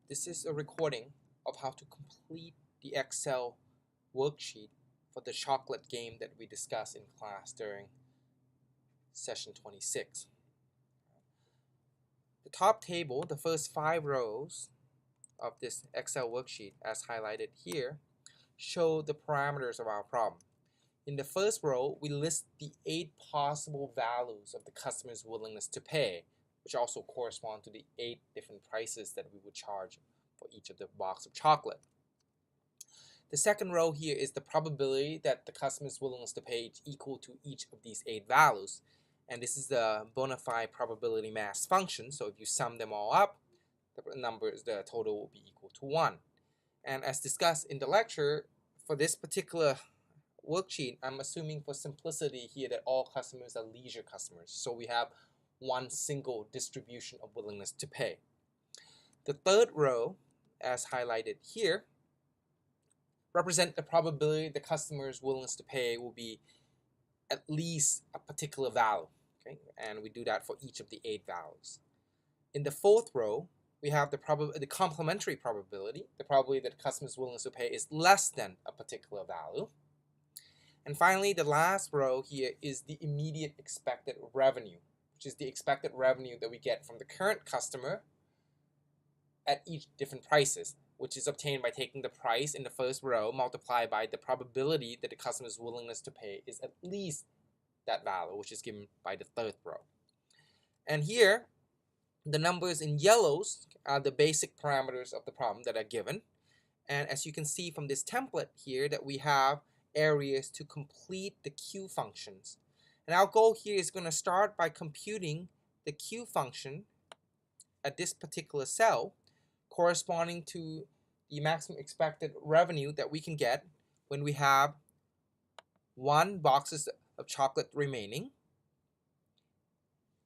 This is a recording of how to complete the Excel worksheet for the chocolate game that we discussed in class during session 26. The top table, the first 5 rows of this Excel worksheet, as highlighted here, show the parameters of our problem. In the first row, we list the 8 possible values of the customer's willingness to pay, which also correspond to the 8 different prices that we would charge for each of the box of chocolate. The second row here is the probability that the customer's willingness to pay is equal to each of these 8 values. And this is the bona fide probability mass function. So if you sum them all up, the total will be equal to 1. And as discussed in the lecture, for this particular worksheet, I'm assuming for simplicity here that all customers are leisure customers. So we have one single distribution of willingness to pay. The third row, as highlighted here, represent the probability the customer's willingness to pay will be at least a particular value. Okay? And we do that for each of the 8 values. In the fourth row, we have the complementary probability, the probability that the customer's willingness to pay is less than a particular value. And finally, the last row here is the immediate expected revenue, which is the expected revenue that we get from the current customer at each different prices, which is obtained by taking the price in the first row multiplied by the probability that the customer's willingness to pay is at least that value, which is given by the third row. And here, the numbers in yellows are the basic parameters of the problem that are given. And as you can see from this template here, that we have areas to complete the Q functions. And our goal here is going to start by computing the Q function at this particular cell corresponding to the maximum expected revenue that we can get when we have 1 boxes of chocolate remaining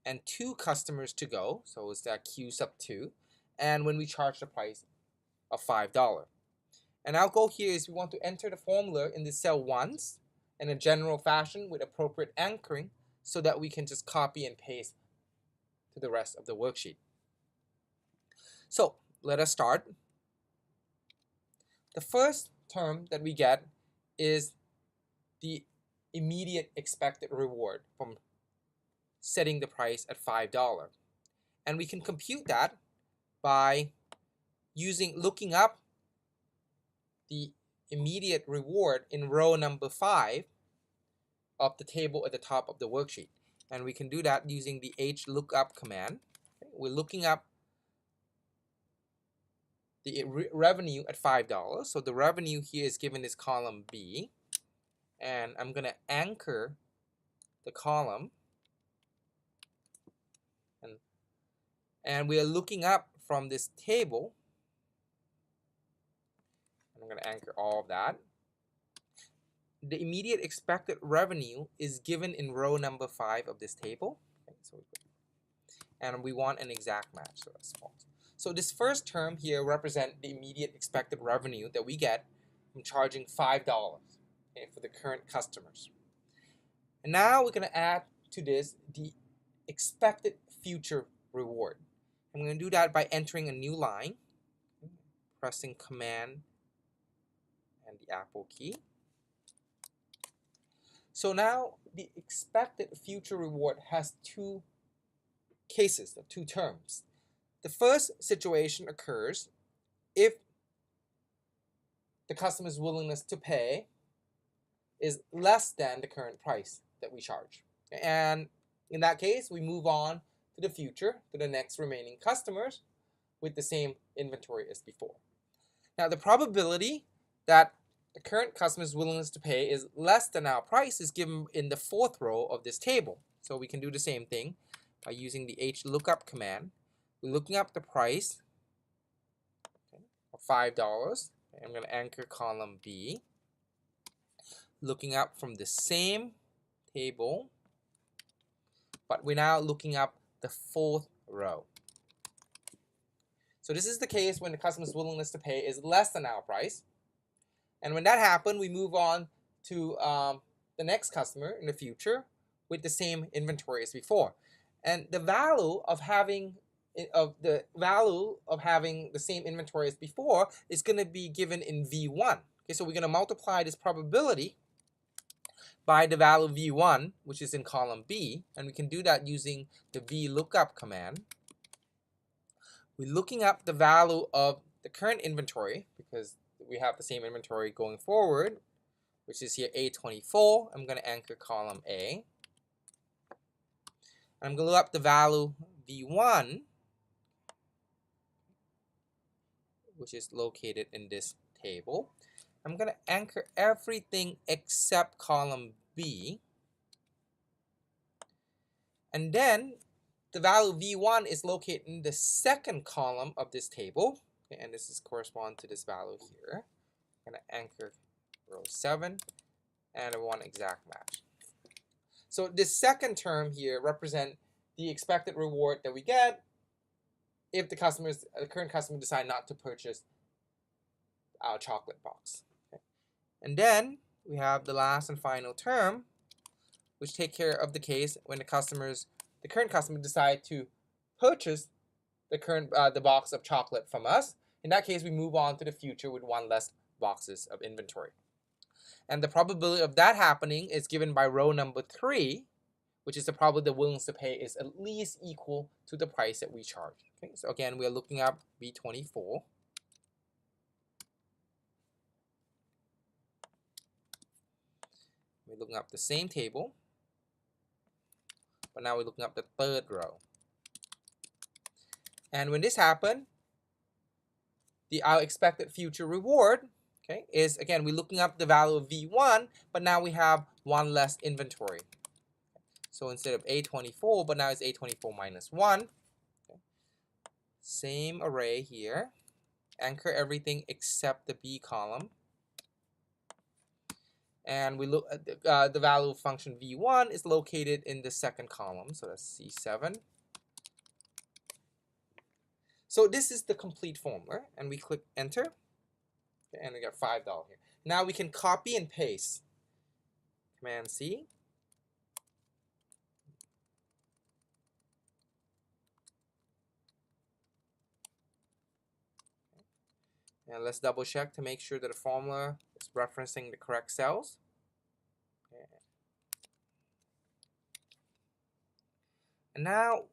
and 2 customers to go, so it's that Q sub 2, and when we charge the price of $5. And our goal here is we want to enter the formula in this cell once in a general fashion with appropriate anchoring so that we can just copy and paste to the rest of the worksheet. So let us start. The first term that we get is the immediate expected reward from setting the price at $5. And we can compute that by looking up the immediate reward in row number 5 of the table at the top of the worksheet. And we can do that using the HLOOKUP command. We're looking up the revenue at $5. So the revenue here is given as column B. And I'm going to anchor the column. And we are looking up from this table. I'm going to anchor all of that. The immediate expected revenue is given in row number 5 of this table. Okay, and we want an exact match, so that's false. So this first term here represents the immediate expected revenue that we get from charging $5 for the current customers. And now we're going to add to this the expected future reward. I'm going to do that by entering a new line, pressing Command and the Apple key. So now the expected future reward has 2 cases, 2 terms. The first situation occurs if the customer's willingness to pay is less than the current price that we charge. And in that case, we move on to the future, to the next remaining customers with the same inventory as before. Now, the probability that the current customer's willingness to pay is less than our price is given in the 4th row of this table. So we can do the same thing by using the HLOOKUP command. We're looking up the price of $5. I'm going to anchor column B. Looking up from the same table, but we're now looking up the 4th row. So this is the case when the customer's willingness to pay is less than our price. And when that happens, we move on to the next customer in the future with the same inventory as before. And the value of having of the value of having the same inventory as before is going to be given in V1. Okay, so we're going to multiply this probability by the value V1, which is in column B, and we can do that using the VLOOKUP command. We're looking up the value of the current inventory because we have the same inventory going forward, which is here A24. I'm going to anchor column A. I'm going to look up the value V1, which is located in this table. I'm going to anchor everything except column B. And then the value V1 is located in the second column of this table. Okay, and this is correspond to this value here. I'm going to anchor row 7 and a 1 exact match. So this second term here represents the expected reward that we get if the current customer decide not to purchase our chocolate box. Okay. And then we have the last and final term, which take care of the case when the current customer decide to purchase the box of chocolate from us. In that case, we move on to the future with 1 less boxes of inventory. And the probability of that happening is given by row number 3, which is the probability the willingness to pay is at least equal to the price that we charge. Okay, so again, we are looking up B24. We're looking up the same table, but now we're looking up the third row. And when this happens, our expected future reward, okay, is again we're looking up the value of V1, but now we have 1 less inventory. So instead of A24, but now it's A24 minus 1. Okay. Same array here. Anchor everything except the B column. And we look at the value of function V1 is located in the second column. So that's C7. So this is the complete formula. And we click enter. Okay, and we got $5 here. Now we can copy and paste. Command C. And let's double check to make sure that the formula is referencing the correct cells. Okay. And now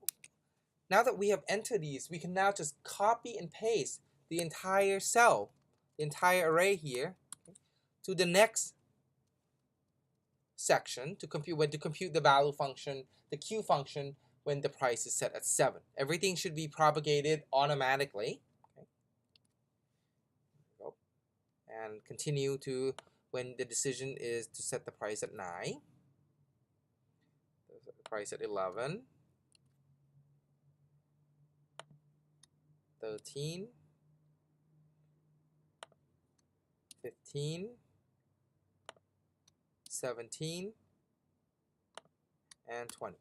that we have entered these, we can now just copy and paste the entire cell, the entire array here, okay, to the next section to compute the value function, the Q function, when the price is set at 7. Everything should be propagated automatically. And continue to when the decision is to set the price at 9, set the price at 11, 13, 15, 17, and 20.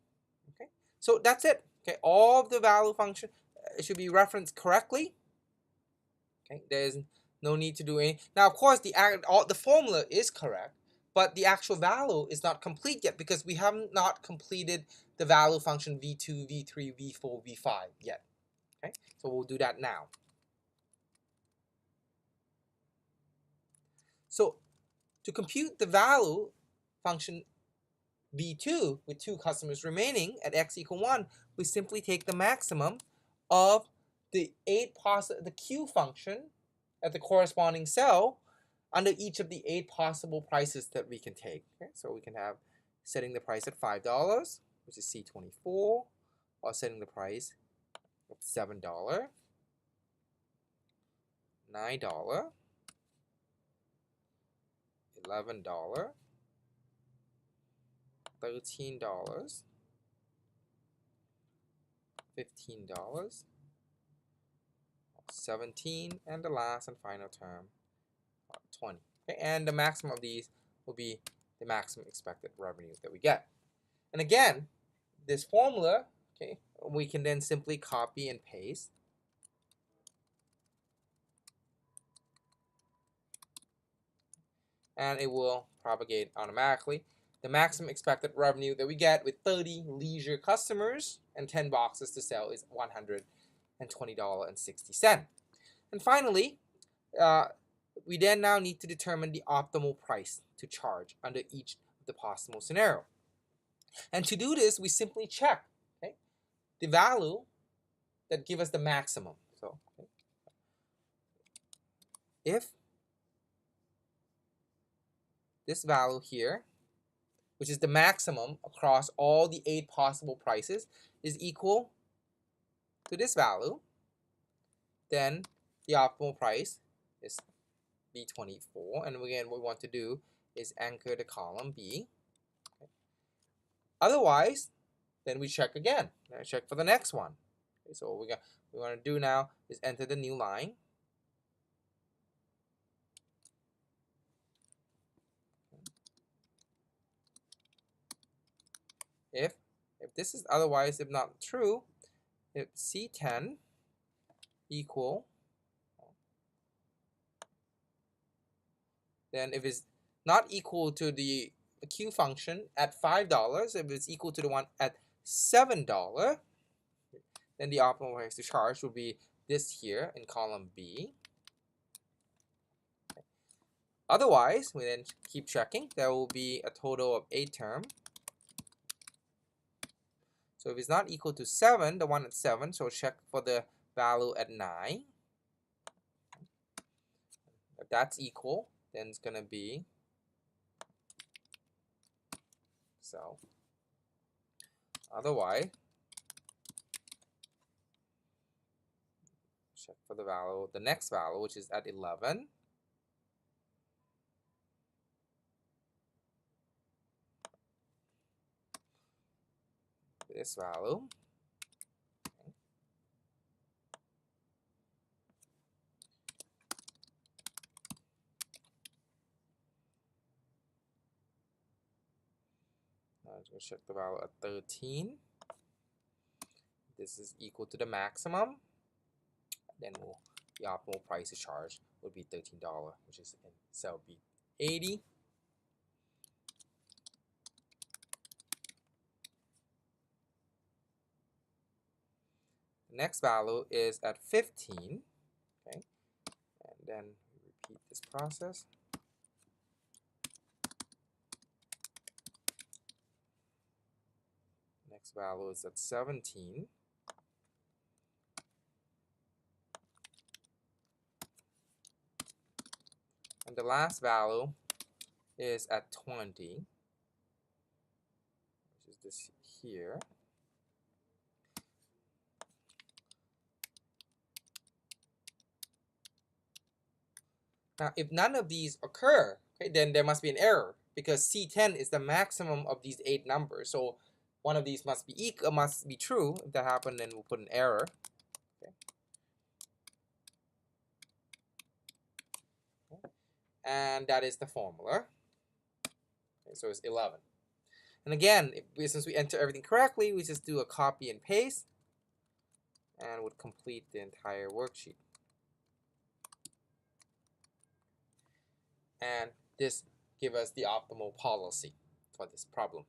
Okay, so that's it. Okay, all of the value function should be referenced correctly. Okay, there's no need to do any. Now, of course, the formula is correct, but the actual value is not complete yet because we have not completed the value function V2, V3, V4, V5 yet. Okay, so we'll do that now. So to compute the value function V2 with 2 customers remaining at x equal 1, we simply take the maximum of the Q function at the corresponding cell under each of the 8 possible prices that we can take. Okay, so we can have setting the price at $5, which is C24, or setting the price at $7, $9, $11, $13, $15, 17, and the last and final term, 20. Okay, and the maximum of these will be the maximum expected revenue that we get. And again, this formula, okay, we can then simply copy and paste. And it will propagate automatically. The maximum expected revenue that we get with 30 leisure customers and 10 boxes to sell is $100. and $20.60. And finally, we then now need to determine the optimal price to charge under each of the possible scenario. And to do this, we simply check, okay, the value that give us the maximum. So okay, if this value here, which is the maximum across all the 8 possible prices, is equal to this value, then the optimal price is B24. And again, what we want to do is anchor the column B. Okay. Otherwise, then we check again. Check for the next one. Okay, so what we want to do now is enter the new line. If this is otherwise, if not true, if C10 equal, then if it's not equal to the Q function at $5, if it's equal to the one at $7, then the optimal price to charge will be this here in column B. Okay. Otherwise, we then keep checking. There will be a total of 8 terms. So if it's not equal to 7, the one at 7, so check for the value at 9. If that's equal, then it's going to be so. Otherwise, check for the value, the next value, which is at 11. This value. Okay. Let's go check the value at 13. This is equal to the maximum. Then the optimal price to charge would be $13, which is in cell B80. The next value is at 15. Okay, and then we repeat this process. Next value is at 17. And the last value is at 20, which is this here. Now, if none of these occur, okay, then there must be an error, because C10 is the maximum of these 8 numbers. So one of these must be true. If that happened, then we'll put an error. Okay. And that is the formula. Okay, so it's 11. And again, since we enter everything correctly, we just do a copy and paste and would complete the entire worksheet. And this gives us the optimal policy for this problem.